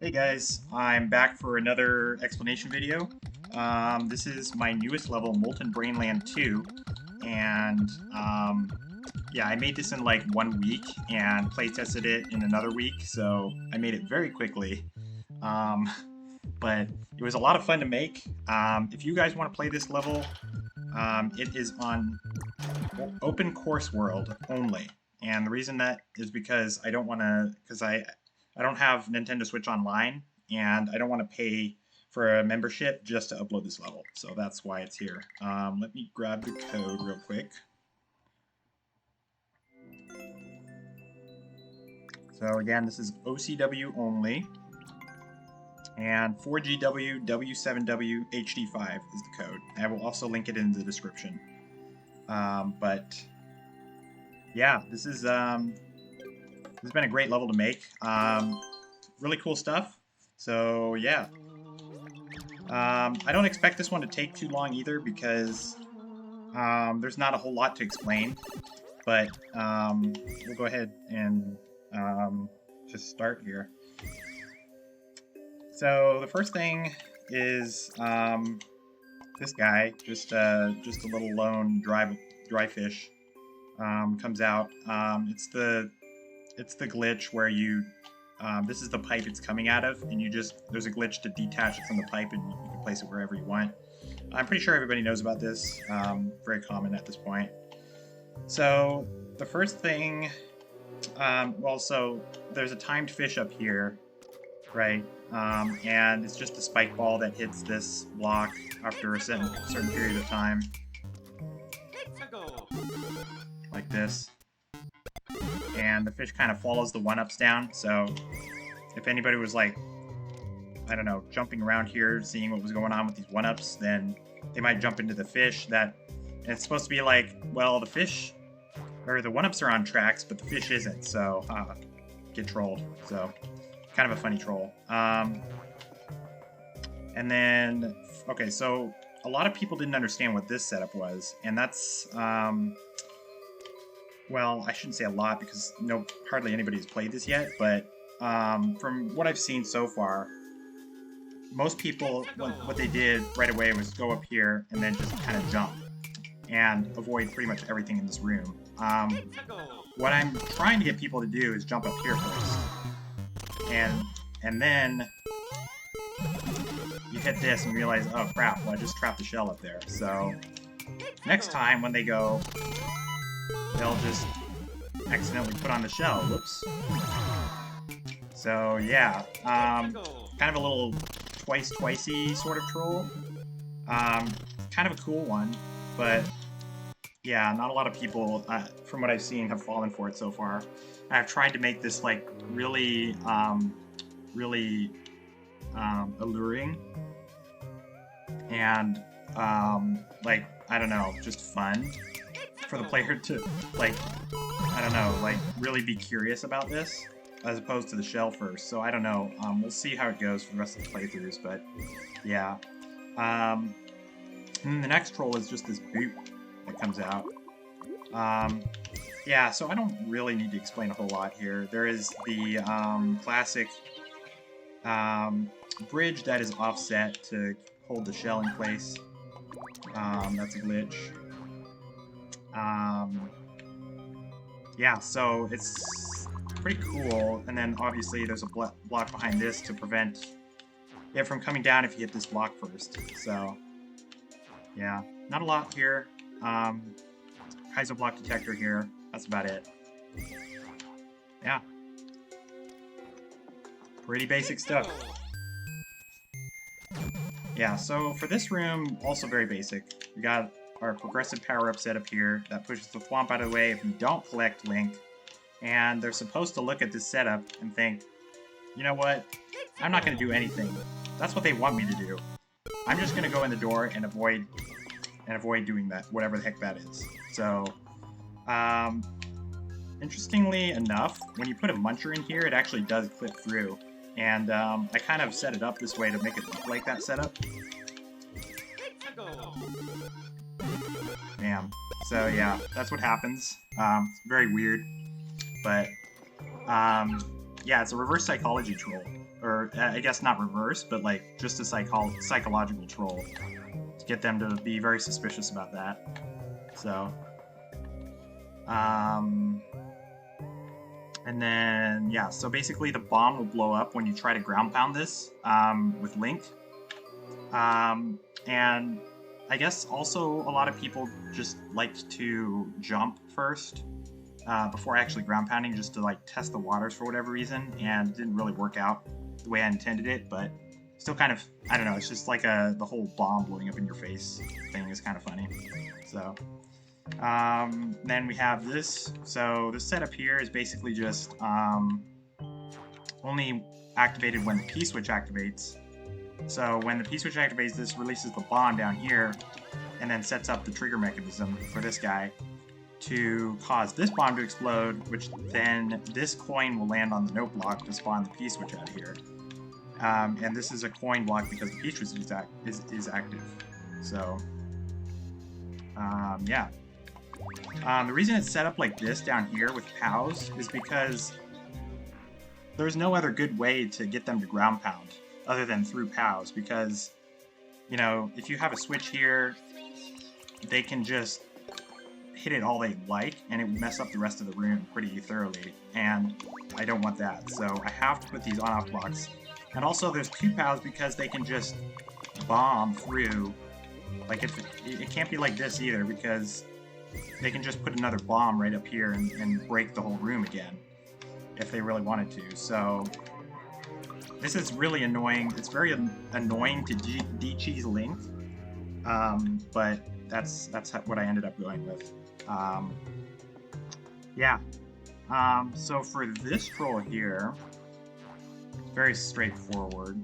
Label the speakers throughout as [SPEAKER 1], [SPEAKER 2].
[SPEAKER 1] Hey guys, I'm back for another explanation video. This is my newest level, Molten Brainland 2, and yeah, I made this in like 1 week and playtested it in another week, so I made it very quickly. Um, but it was a lot of fun to make. If you guys want to play this level, it is on open course world only, and the reason that is because I don't want to, I don't have Nintendo Switch Online, and I don't want to pay for a membership just to upload this level. So that's why it's here. Let me grab the code real quick. So again, this is OCW only, and 4GW W7W HD5 is the code. I will also link it in the description. But yeah, this has been a great level to make. Really cool stuff. So yeah, I don't expect this one to take too long either because there's not a whole lot to explain. But we'll go ahead and just start here. So the first thing is this guy, just a little lone dry fish, comes out. It's the glitch where you this is the pipe it's coming out of, and there's a glitch to detach it from the pipe, and you can place it wherever you want. I'm pretty sure everybody knows about this. Very common at this point. So the first thing, so there's a timed fish up here, right? And it's just a spike ball that hits this block after a certain period of time, like this. And the fish kind of follows the 1-ups down, so if anybody was like, I don't know, jumping around here, seeing what was going on with these 1-ups, then they might jump into the fish and it's supposed to be like, well, the fish, or the 1-ups are on tracks, but the fish isn't, so, get trolled, so, kind of a funny troll. And then, okay, so a lot of people didn't understand what this setup was, and that's, well, I shouldn't say a lot because hardly anybody's played this yet, but from what I've seen so far, most people, what they did right away was go up here and then just kind of jump and avoid pretty much everything in this room. What I'm trying to get people to do is jump up here first, and then you hit this and realize, oh crap, well I just trapped the shell up there. So next time when they go, they'll just accidentally put on the shell. Whoops. So yeah, kind of a little twice-twicey sort of troll. Kind of a cool one, but yeah, not a lot of people, from what I've seen, have fallen for it so far. I've tried to make this like really, really alluring and like, I don't know, just fun for the player to, like, I don't know, like, really be curious about this, as opposed to the shell first. So I don't know. We'll see how it goes for the rest of the playthroughs, but yeah. And the next troll is just this boot that comes out. Yeah, so I don't really need to explain a whole lot here. There is the classic bridge that is offset to hold the shell in place. That's a glitch. Yeah, so it's pretty cool, and then obviously there's a block behind this to prevent it from coming down if you hit this block first. So yeah, not a lot here. Kaizo block detector here. That's about it. Yeah, pretty basic stuff. Yeah, so for this room, also very basic. We got our progressive power-up setup here that pushes the thwomp out of the way if you don't collect Link. And they're supposed to look at this setup and think, you know what, I'm not going to do anything. That's what they want me to do. I'm just going to go in the door and avoid doing that, whatever the heck that is. So, interestingly enough, when you put a muncher in here, it actually does clip through. And I kind of set it up this way to make it look like that setup. Damn. So yeah, that's what happens. It's very weird, but yeah, it's a reverse psychology troll. Or, I guess not reverse, but, like, just a psychological troll. To get them to be very suspicious about that. So, and then, yeah, so basically the bomb will blow up when you try to ground pound this, with Link. And I guess also a lot of people just liked to jump first, before actually ground pounding, just to like test the waters for whatever reason, and it didn't really work out the way I intended it, but still kind of, I don't know, it's just like the whole bomb blowing up in your face thing is kind of funny. So, then we have this. So this setup here is basically just only activated when the P-switch activates. So when the P-switch activates, this releases the bomb down here, and then sets up the trigger mechanism for this guy to cause this bomb to explode, which then this coin will land on the note block to spawn the P-switch out of here. And this is a coin block because the P-switch is active. So, yeah. The reason it's set up like this down here with POWs is because there's no other good way to get them to ground pound other than through POWs, because, you know, if you have a switch here, they can just hit it all they like, and it would mess up the rest of the room pretty thoroughly, and I don't want that, so I have to put these on-off blocks. And also there's 2 POWs because they can just bomb through, like it can't be like this either, because they can just put another bomb right up here and break the whole room again, if they really wanted to. So this is really annoying. It's very annoying to de-cheese Link, but that's what I ended up going with. Yeah. So for this troll here, very straightforward.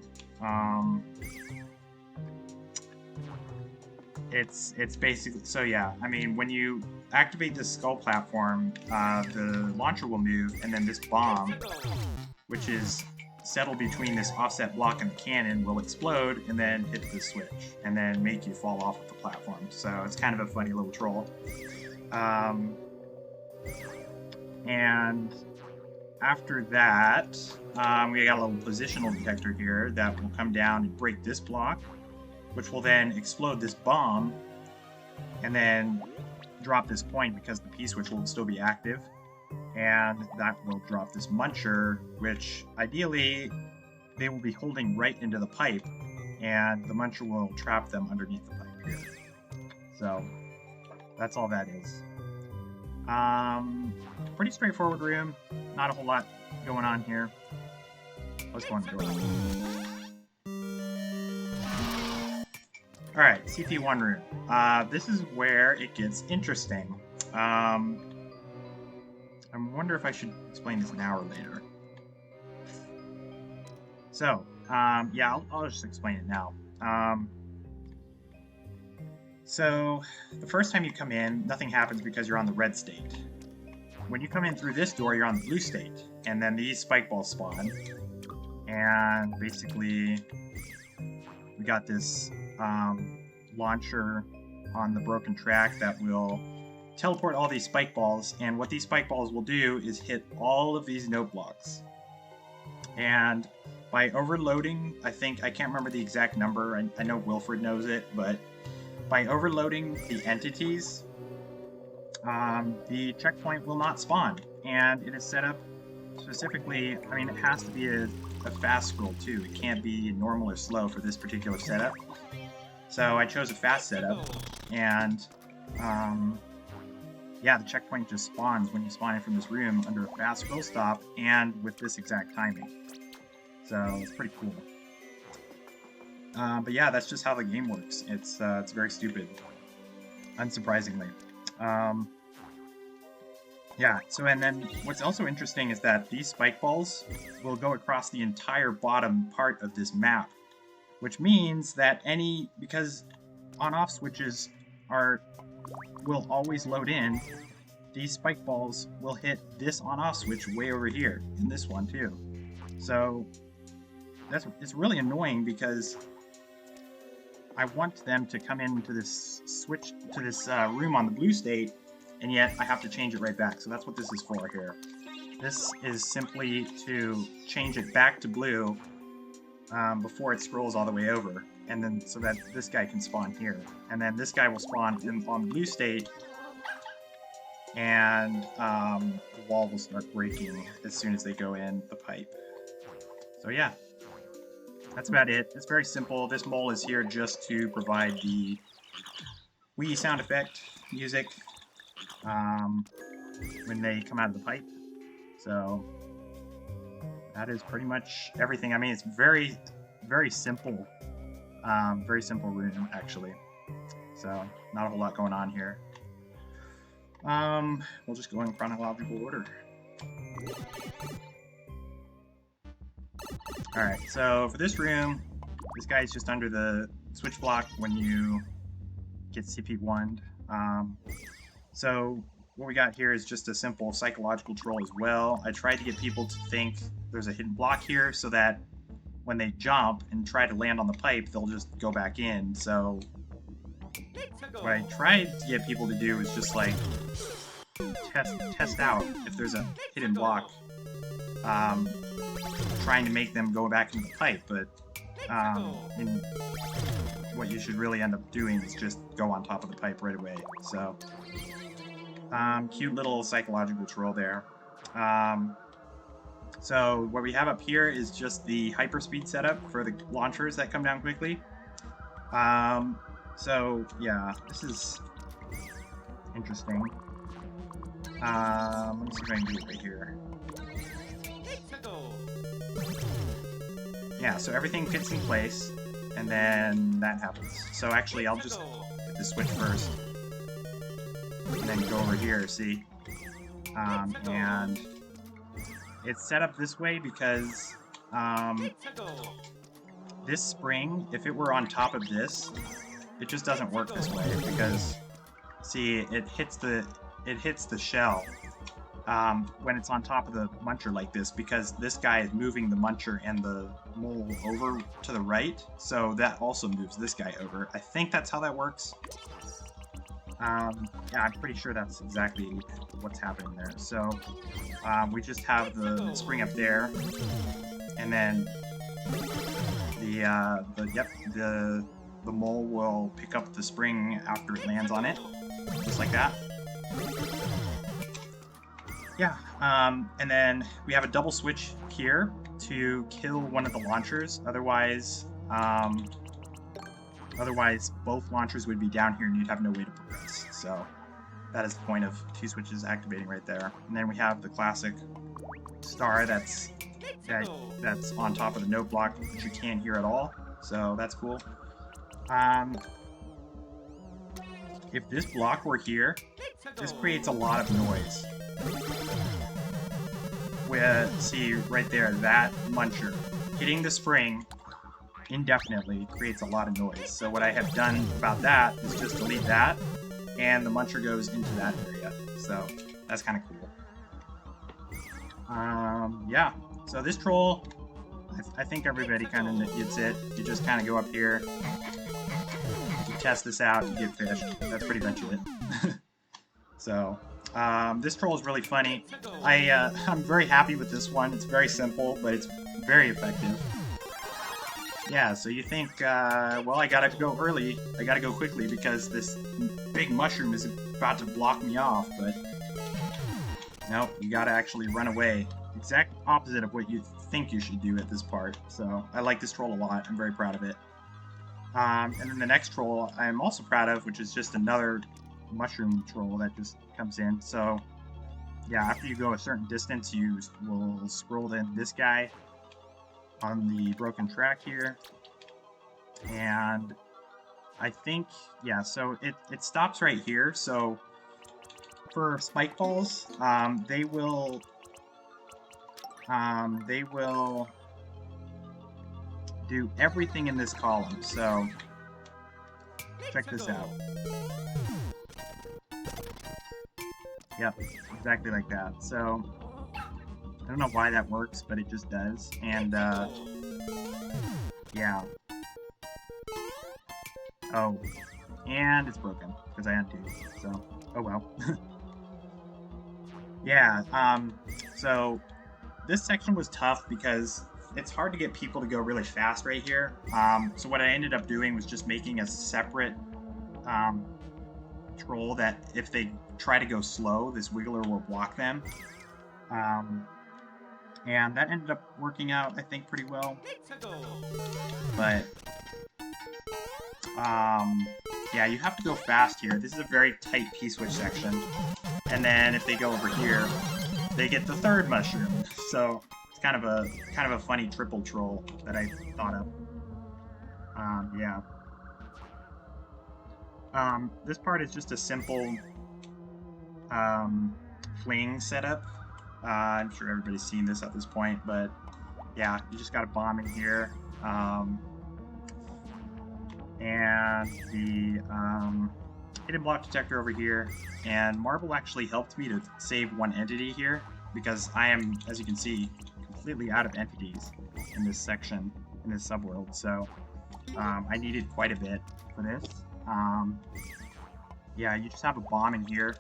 [SPEAKER 1] It's basically, so yeah, I mean, when you activate this skull platform, the launcher will move, and then this bomb, which is settled between this offset block and the cannon, will explode and then hit the switch and then make you fall off of the platform. So it's kind of a funny little troll. And after that, we got a little positional detector here that will come down and break this block, which will then explode this bomb and then drop this point because the P-switch will still be active. And that will drop this muncher, which ideally they will be holding right into the pipe, and the muncher will trap them underneath the pipe here. So that's all that is. Pretty straightforward room, not a whole lot going on here. Let's go on the door. Alright, CP1 room. This is where it gets interesting. I wonder if I should explain this now or later. So, yeah, I'll just explain it now. So, the first time you come in, nothing happens because you're on the red state. When you come in through this door, you're on the blue state, and then these spike balls spawn. And basically, we got this launcher on the broken track that will teleport all these spike balls, and what these spike balls will do is hit all of these note blocks. And by overloading, I can't remember the exact number, I know Wilfred knows it, but by overloading the entities, the checkpoint will not spawn. And it is set up specifically, I mean, it has to be a fast scroll too. It can't be normal or slow for this particular setup. So I chose a fast setup, and yeah, the checkpoint just spawns when you spawn in from this room under a fast scroll stop and with this exact timing. So it's pretty cool. But yeah, that's just how the game works. It's very stupid, unsurprisingly. Yeah, so and then what's also interesting is that these spike balls will go across the entire bottom part of this map, which means that because on-off switches will always load in, these spike balls will hit this on-off switch way over here, and this one too. So it's really annoying because I want them to come into this switch, to this room on the blue state, and yet I have to change it right back. So that's what this is for here. This is simply to change it back to blue before it scrolls all the way over, and then so that this guy can spawn here, and then this guy will spawn on the blue state, and the wall will start breaking as soon as they go in the pipe. So yeah, that's about it. It's very simple. This mole is here just to provide the Wii sound effect music when they come out of the pipe. So that is pretty much everything. I mean, it's very, very simple room, actually. So not a whole lot going on here. We'll just go in chronological order. Alright, so for this room, this guy's just under the switch block when you get CP1'd. So what we got here is just a simple psychological troll as well. I tried to get people to think there's a hidden block here so that when they jump and try to land on the pipe, they'll just go back in. So what I tried to get people to do is just like test out if there's a hidden block, trying to make them go back into the pipe, but what you should really end up doing is just go on top of the pipe right away. So cute little psychological troll there. So what we have up here is just the hyperspeed setup for the launchers that come down quickly. So yeah, this is interesting. Let me see if I can do it right here. Yeah, so everything fits in place, and then that happens. So actually, I'll just hit the switch first, and then go over here, see? And it's set up this way because this spring, if it were on top of this, it just doesn't work this way because, see, it hits the shell when it's on top of the muncher like this, because this guy is moving the muncher and the mole over to the right, so that also moves this guy over. I think that's how that works. Yeah, I'm pretty sure that's exactly what's happening there. So we just have the spring up there, and then the mole will pick up the spring after it lands on it, just like that. Yeah, and then we have a double switch here to kill one of the launchers. Otherwise, both launchers would be down here and you'd have no way to progress. So that is the point of two switches activating right there. And then we have the classic star that's on top of the note block, which you can't hear at all. So that's cool. If this block were here, this creates a lot of noise. See right there, that muncher hitting the spring indefinitely creates a lot of noise. So what I have done about that is just delete that, and the muncher goes into that area. So that's kind of cool. Yeah, so this troll, I think everybody kind of gets it. You just kind of go up here, you test this out, you get fish. That's pretty much it. So this troll is really funny. I'm very happy with this one. It's very simple, but it's very effective. Yeah, so you think, well, I gotta go early. I gotta go quickly because this big mushroom is about to block me off, but nope, you gotta actually run away. Exact opposite of what you think you should do at this part. So I like this troll a lot. I'm very proud of it. And then the next troll I'm also proud of, which is just another mushroom troll that just comes in. So yeah, after you go a certain distance, you will scroll in this guy on the broken track here, and I think, yeah, so it stops right here. So for spike balls, they will do everything in this column. So check this out. Yep, exactly like that. So I don't know why that works, but it just does. And yeah. Oh, and it's broken because I undid. So oh well. Yeah, so this section was tough because it's hard to get people to go really fast right here. So what I ended up doing was just making a separate um, troll that if they try to go slow, this wiggler will block them. Um, and that ended up working out, I think, pretty well. But yeah, you have to go fast here. This is a very tight P-switch section. And then if they go over here, they get the third mushroom. So it's kind of a funny triple troll that I thought of. Yeah. This part is just a simple fling setup. I'm sure everybody's seen this at this point, but yeah, you just got a bomb in here. And the hidden block detector over here. And Marble actually helped me to save one entity here, because I am, as you can see, completely out of entities in this section, in this subworld, so I needed quite a bit for this. Yeah, you just have a bomb in here.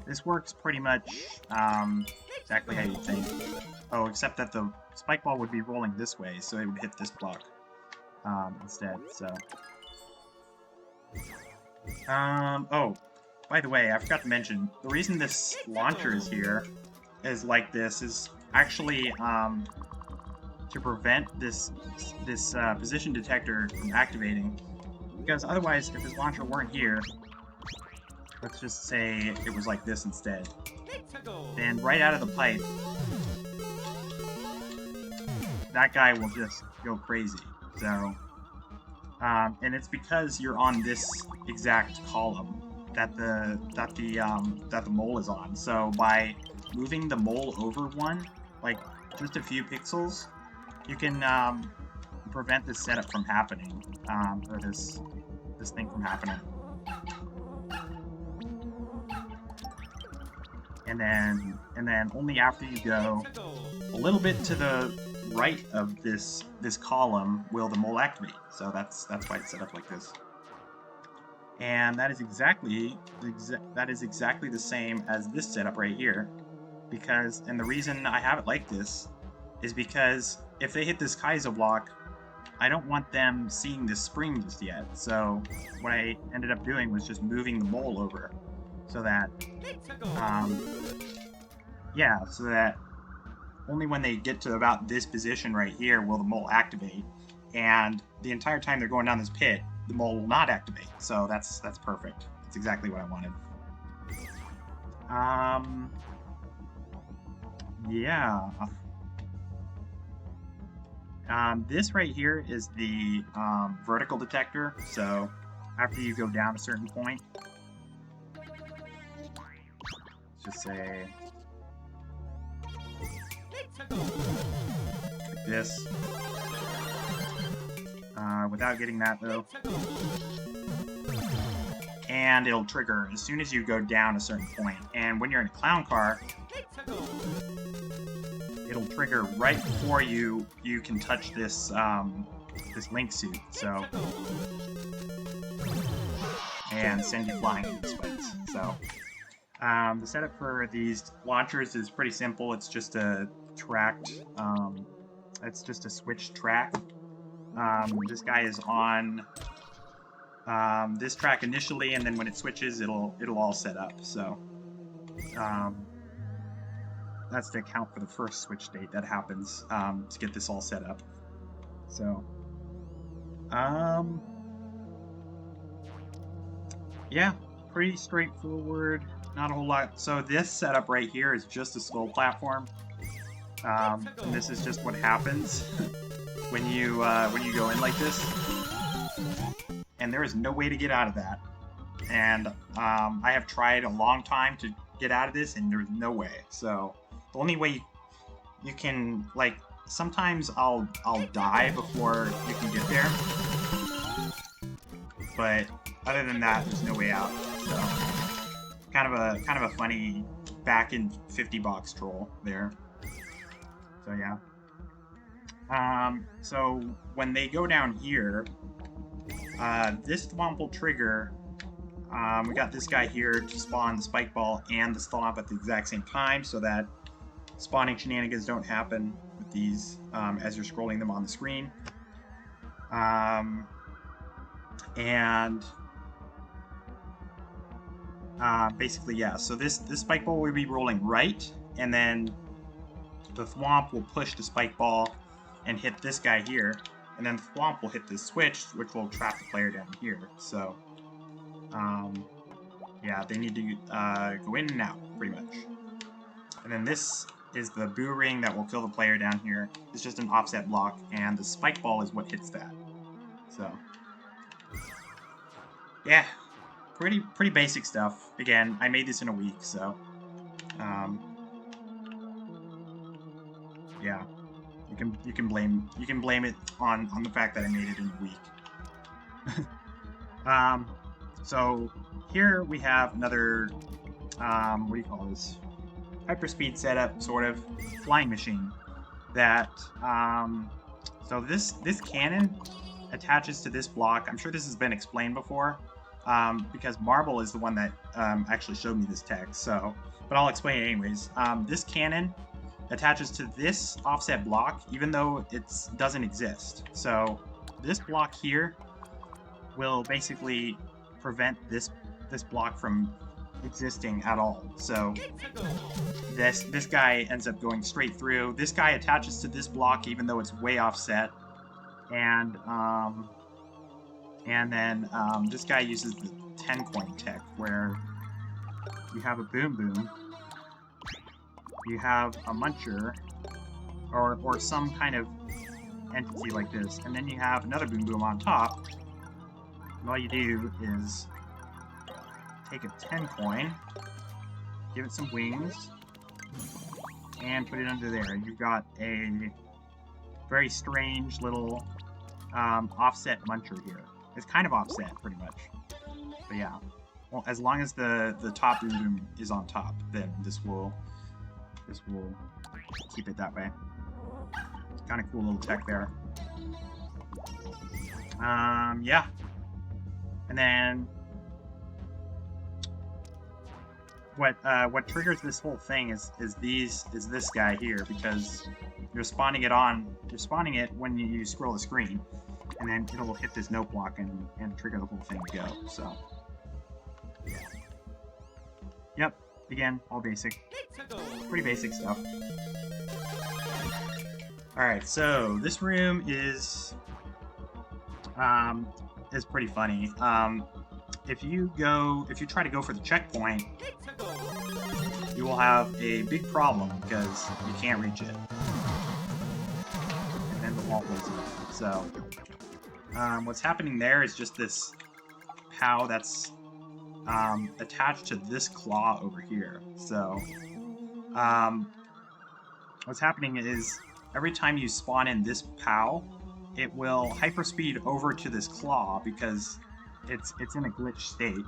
[SPEAKER 1] This works pretty much exactly how you think. Oh, except that the spike ball would be rolling this way, so it would hit this block instead, so... oh, by the way, I forgot to mention, the reason this launcher is here is like this is actually to prevent this position detector from activating, because otherwise, if this launcher weren't here, let's just say it was like this instead, then right out of the pipe, that guy will just go crazy. So, and it's because you're on this exact column that the mole is on. So by moving the mole over one, like just a few pixels, you can prevent this setup from happening, or this thing from happening. And then only after you go a little bit to the right of this column will the mole activate. So that's why it's set up like this. And that is exactly the same as this setup right here, because, and the reason I have it like this is because if they hit this Kaizo block, I don't want them seeing this spring just yet. So what I ended up doing was just moving the mole over, so that yeah, so that only when they get to about this position right here will the mole activate, and the entire time they're going down this pit, the mole will not activate. So that's perfect. That's exactly what I wanted. Yeah. This right here is the vertical detector. So after you go down a certain point, let's just say like this. Without getting that though. And it'll trigger as soon as you go down a certain point. And when you're in a clown car, it'll trigger right before you can touch this this link suit. So, and send you flying into space. So, the setup for these launchers is pretty simple. It's just a tracked. It's just a switch track. This guy is on this track initially, and then when it switches, it'll all set up. So that's to account for the first switch state that happens to get this all set up. So yeah, pretty straightforward. Not a whole lot. So this setup right here is just a skull platform, and this is just what happens when you go in like this. And there is no way to get out of that. And I have tried a long time to get out of this, and there's no way. So the only way you can, like, sometimes I'll die before you can get there. But other than that, there's no way out. So kind of a funny back in 50 box troll there. So yeah. So when they go down here, this thwomp will trigger We got this guy here to spawn the spike ball and the stomp at the exact same time so that spawning shenanigans don't happen with these as you're scrolling them on the screen. And basically, yeah, so this spike ball will be rolling right, and then the thwomp will push the spike ball and hit this guy here, and then the thwomp will hit this switch, which will trap the player down here. So, yeah, they need to go in and out, pretty much. And then this is the boo ring that will kill the player down here. It's just an offset block, and the spike ball is what hits that. So, yeah, pretty basic stuff. Again, I made this in a week, so yeah, you can blame it on the fact that I made it in a week. So here we have another what do you call this? Hyperspeed setup, sort of flying machine. That so this cannon attaches to this block. I'm sure this has been explained before, because Marble is the one that actually showed me this tech. So, but I'll explain it anyways. This cannon attaches to this offset block, even though it doesn't exist. So this block here will basically prevent this block from existing at all. So this guy ends up going straight through. This guy attaches to this block even though it's way offset, and then this guy uses the 10 coin tech, where you have a boom boom, you have a muncher, or some kind of entity like this, and then you have another boom boom on top. And all you do is take a 10 coin, give it some wings, and put it under there. And you've got a very strange little offset muncher here. It's kind of offset, pretty much. But yeah. Well, as long as the top boom boom is on top, then this will keep it that way. Kind of cool little tech there. Yeah. And then what triggers this whole thing is this guy here, because you're spawning it when you scroll the screen, and then it'll hit this note block and trigger the whole thing to go. So yeah. Yep, again, all basic. Pretty basic stuff. Alright, so this room is pretty funny. If you try to go for the checkpoint, you will have a big problem because you can't reach it. And then the wall blows up. So, what's happening there is just this POW that's attached to this claw over here. So, what's happening is every time you spawn in this POW, it will hyperspeed over to this claw because it's in a glitch state,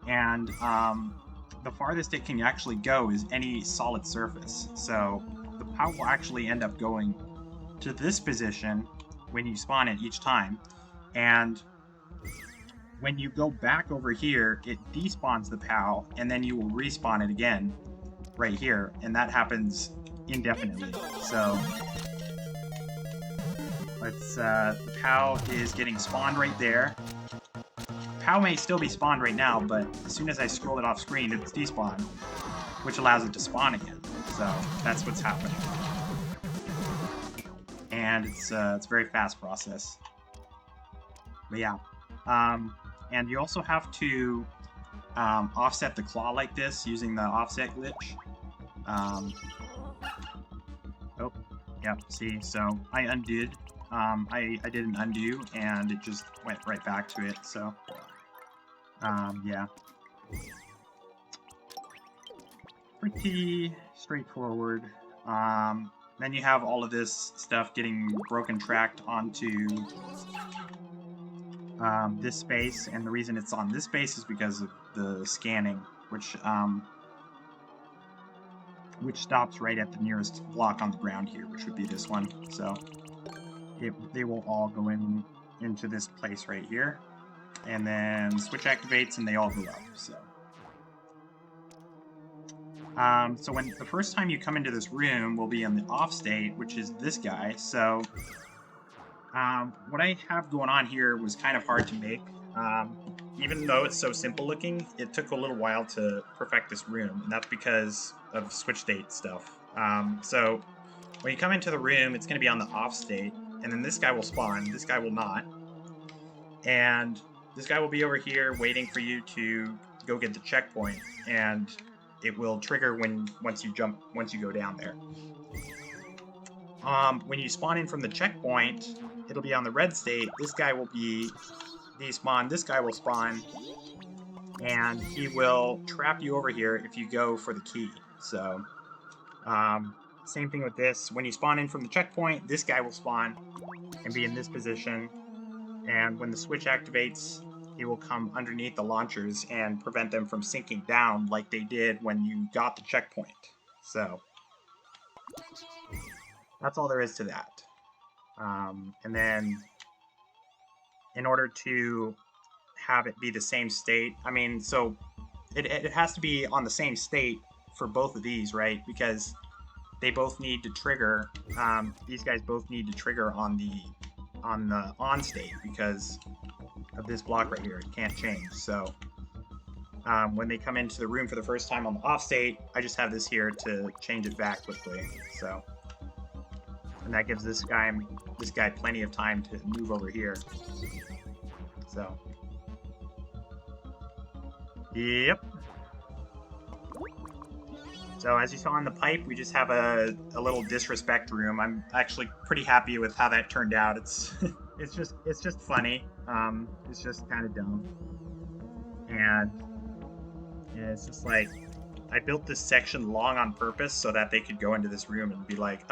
[SPEAKER 1] and the farthest it can actually go is any solid surface. So the POW will actually end up going to this position when you spawn it each time, and when you go back over here, it despawns the POW, and then you will respawn it again right here, and that happens indefinitely. So the POW is getting spawned right there. POW may still be spawned right now, but as soon as I scroll it off screen, it's despawned, which allows it to spawn again. So that's what's happening, and it's a very fast process. But yeah, and you also have to offset the claw like this using the offset glitch. Oh, yeah. See, so I undid. I did an undo, and it just went right back to it, so, yeah. Pretty straightforward. Then you have all of this stuff getting broken tracked onto this space, and the reason it's on this space is because of the scanning, which stops right at the nearest block on the ground here, which would be this one, so they will all go into this place right here. And then switch activates and they all go up, so. So when the first time you come into this room will be in the off state, which is this guy. So what I have going on here was kind of hard to make. Even though it's so simple looking, it took a little while to perfect this room, and that's because of switch state stuff. So when you come into the room, it's going to be on the off state, and then this guy will spawn, this guy will not. And this guy will be over here waiting for you to go get the checkpoint, and it will trigger once you go down there. When you spawn in from the checkpoint, it'll be on the red state. This guy will be despawn. This guy will spawn, and he will trap you over here if you go for the key. So, same thing with this. When you spawn in from the checkpoint, this guy will spawn and be in this position. And when the switch activates, he will come underneath the launchers and prevent them from sinking down like they did when you got the checkpoint. So that's all there is to that. And then in order to have it be the same state, I mean, so it has to be on the same state for both of these, right? Because they both need to trigger. These guys both need to trigger on the on state because of this block right here. It can't change. So when they come into the room for the first time on the off state, I just have this here to change it back quickly. So, and that gives this guy plenty of time to move over here. So, yep. So as you saw in the pipe, we just have a little disrespect room. I'm actually pretty happy with how that turned out. It's just funny. It's just kind of dumb, and yeah, it's just like I built this section long on purpose so that they could go into this room and be like,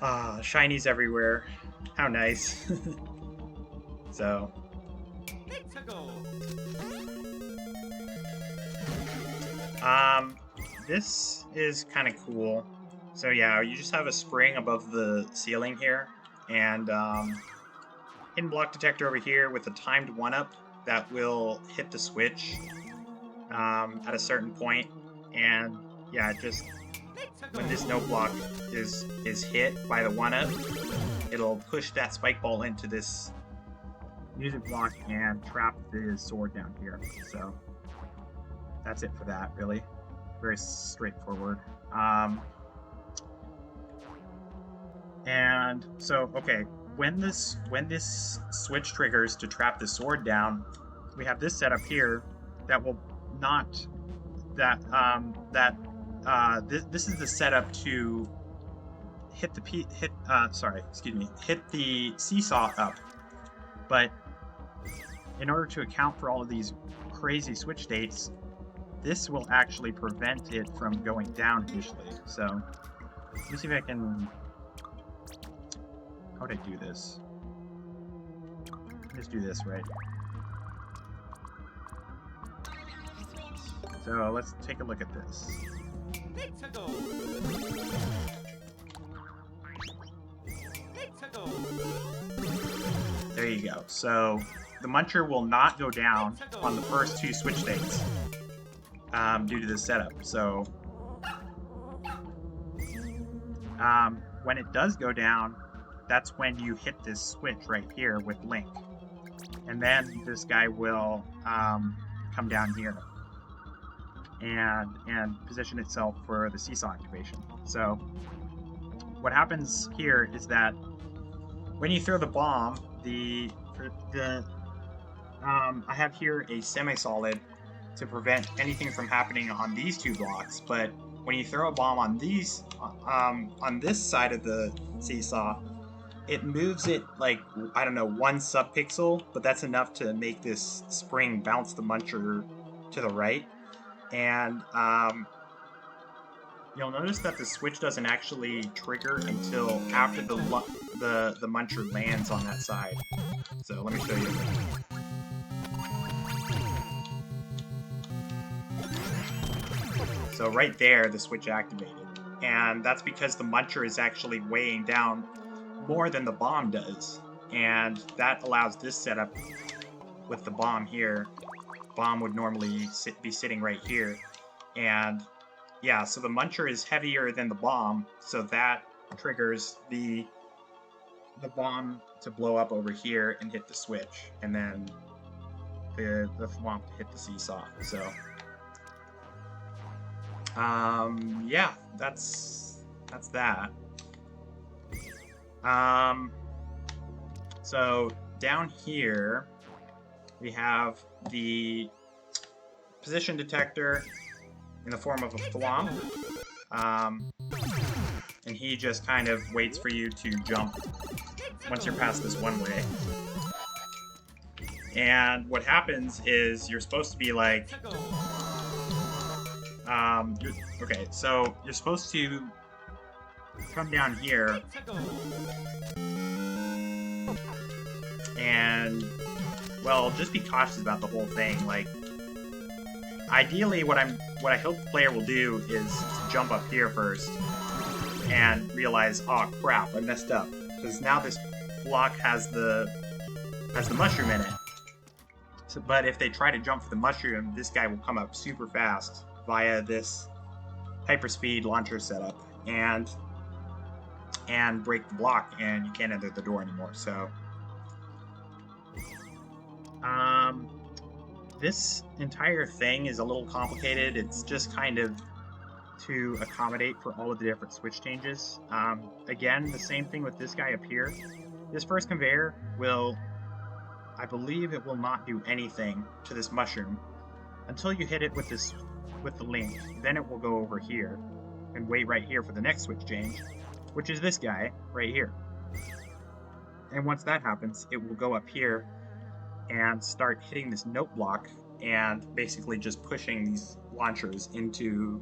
[SPEAKER 1] shinies everywhere. How nice. So. This is kind of cool. So yeah, you just have a spring above the ceiling here, and hidden block detector over here with a timed 1-up that will hit the switch at a certain point, and yeah, just when this no block is hit by the 1-up, it'll push that spike ball into this music block and trap the sword down here. So that's it for that, really. Very straightforward. And so, okay, when this switch triggers to trap the sword down, we have this setup here that will not this is the setup to hit the seesaw up. But in order to account for all of these crazy switch states, this will actually prevent it from going down initially. So let me see if I can. How would I do this? Let's do this, right? So let's take a look at this. There you go. So the muncher will not go down on the first two switch states due to this setup. So when it does go down, that's when you hit this switch right here with Link. And then this guy will come down here and position itself for the seesaw activation. So what happens here is that when you throw the bomb, I have here a semi-solid to prevent anything from happening on these two blocks, but when you throw a bomb on these on this side of the seesaw, it moves it like, I don't know, 1 subpixel, but that's enough to make this spring bounce the muncher to the right. And you'll notice that the switch doesn't actually trigger until after the muncher lands on that side. So let me show you. So right there, the switch activated. And that's because the muncher is actually weighing down more than the bomb does. and that allows this setup with the bomb here. Bomb would normally be sitting right here, and yeah, so the muncher is heavier than the bomb, so that triggers the bomb to blow up over here and hit the switch, and then the thwomp to hit the seesaw. So yeah, that's that. So down here we have the position detector in the form of a thwomp, and he just kind of waits for you to jump once you're past this one way. And what happens is you're supposed to be like, okay, so you're supposed to come down here and, well, just be cautious about the whole thing. Like, ideally, what I hope the player will do is jump up here first and realize, oh crap, I messed up, because now this block has the mushroom in it. So, but if they try to jump for the mushroom, this guy will come up super fast via this hyperspeed launcher setup and break the block, and you can't enter the door anymore. So this entire thing is a little complicated. It's just kind of to accommodate for all of the different switch changes. Again, the same thing with this guy up here. This first conveyor will, I believe it will not do anything to this mushroom until you hit it with the link. Then it will go over here and wait right here for the next switch change, which is this guy right here. And once that happens, it will go up here and start hitting this note block and basically just pushing these launchers into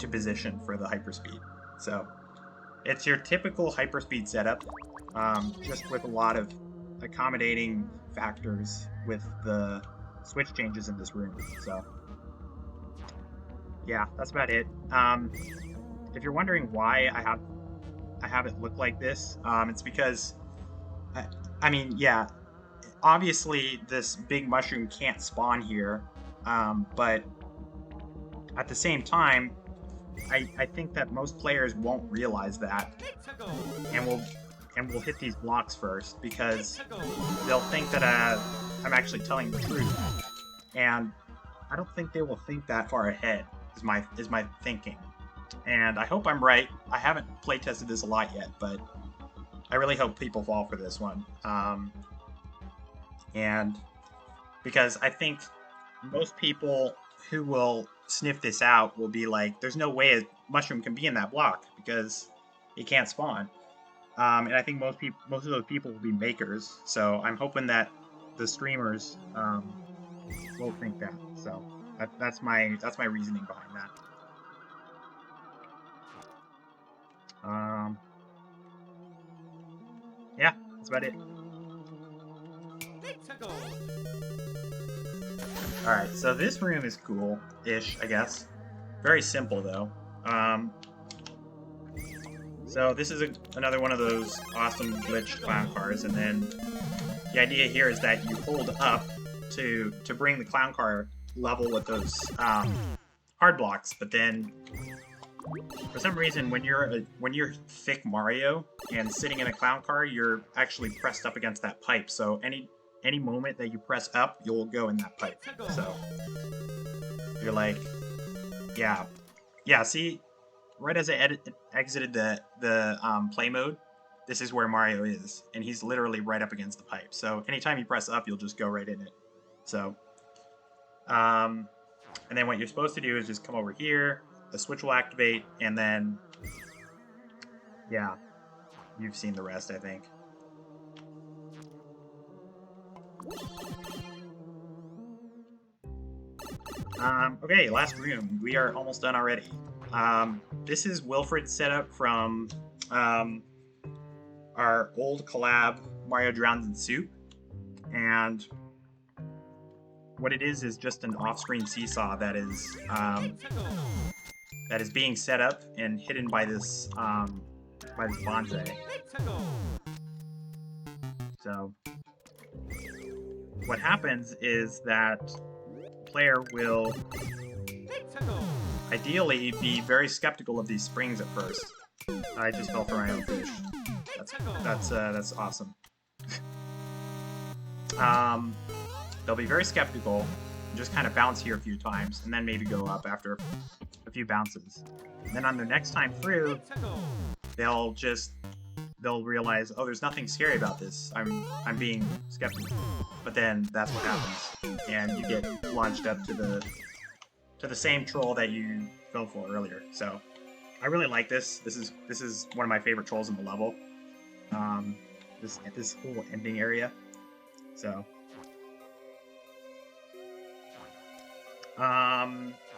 [SPEAKER 1] position for the hyperspeed. So it's your typical hyperspeed setup, just with a lot of accommodating factors with the switch changes in this room. So yeah, that's about it. If you're wondering why I have it look like this, it's because I mean, yeah, obviously this big mushroom can't spawn here, but at the same time, I think that most players won't realize that, and will hit these blocks first because they'll think that I'm actually telling the truth, and I don't think they will think that far ahead. Is my thinking, and I hope I'm right. I haven't play tested this a lot yet, but I really hope people fall for this one, and because I think most people who will sniff this out will be like, there's no way a mushroom can be in that block because it can't spawn. And I think most of those people will be makers. So I'm hoping that the streamers will think that. So that's my reasoning behind that. Yeah, that's about it. Alright, so this room is cool-ish, I guess. Very simple, though. So this is another one of those awesome glitched clown cars, and then the idea here is that you hold up to bring the clown car level with those hard blocks, but then for some reason when you're thick Mario and sitting in a clown car, you're actually pressed up against that pipe. So any moment that you press up, you'll go in that pipe. So you're like, yeah. See, right as I exited the play mode, this is where Mario is, and he's literally right up against the pipe. So anytime you press up, you'll just go right in it. So, and then what you're supposed to do is just come over here. The switch will activate, and then, yeah, you've seen the rest, I think. Okay, last room. We are almost done already. This is Wilfred's setup from our old collab, Mario Drowns in Soup. And what it is just an off-screen seesaw that is being set up and hidden by this bonsai. So what happens is that the player will ideally be very skeptical of these springs at first. I just fell for my own fish. That's awesome. They'll be very skeptical, and just kind of bounce here a few times, and then maybe go up after a few bounces. And then on their next time through, they'll realize, oh, there's nothing scary about this. I'm being skeptical. But then that's what happens, and you get launched up to the same troll that you fell for earlier. So I really like this. This is one of my favorite trolls in the level. This whole ending area. So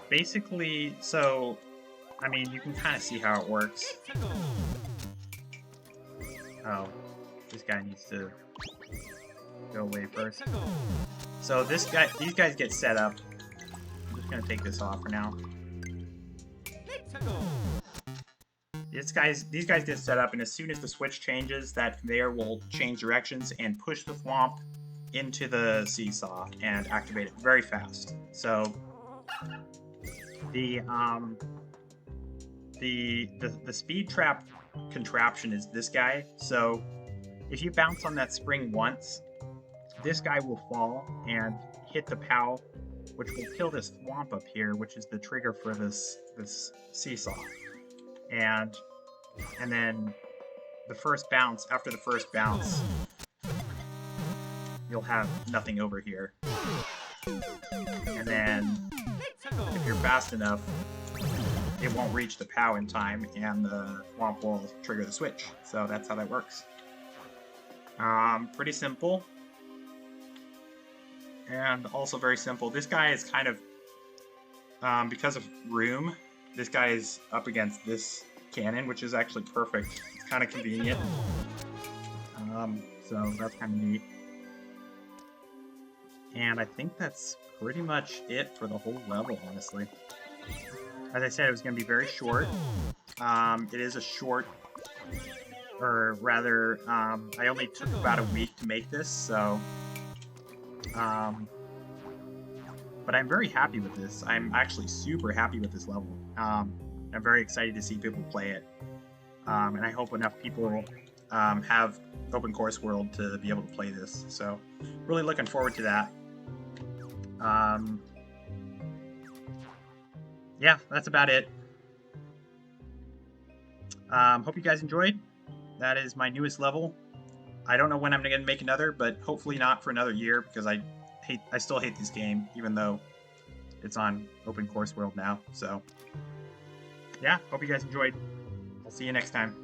[SPEAKER 1] basically, so I mean, you can kind of see how it works. Oh, this guy needs to go away first. So these guys get set up. I'm just gonna take this off for now. These guys get set up, and as soon as the switch changes, that conveyor will change directions and push the thwomp into the seesaw and activate it very fast. So the speed trap contraption is this guy. So if you bounce on that spring once, this guy will fall and hit the POW, which will kill this thwomp up here, which is the trigger for this seesaw. And then after the first bounce, you'll have nothing over here. And then if you're fast enough, it won't reach the POW in time, and the thwomp will trigger the switch. So that's how that works. Pretty simple. And also very simple. This guy is kind of, because of room, this guy is up against this cannon, which is actually perfect. It's kind of convenient. So that's kind of neat. And I think that's pretty much it for the whole level, honestly. As I said, it was going to be very short. It is a short, or rather, I only took about a week to make this, so... but I'm very happy with this. I'm actually super happy with this level. I'm very excited to see people play it. And I hope enough people have Open Course World to be able to play this. So, really looking forward to that. Yeah, that's about it. Hope you guys enjoyed. That is my newest level. I don't know when I'm going to make another, but hopefully not for another year, because I still hate this game, even though it's on Open Course World now. So, yeah, hope you guys enjoyed. I'll see you next time.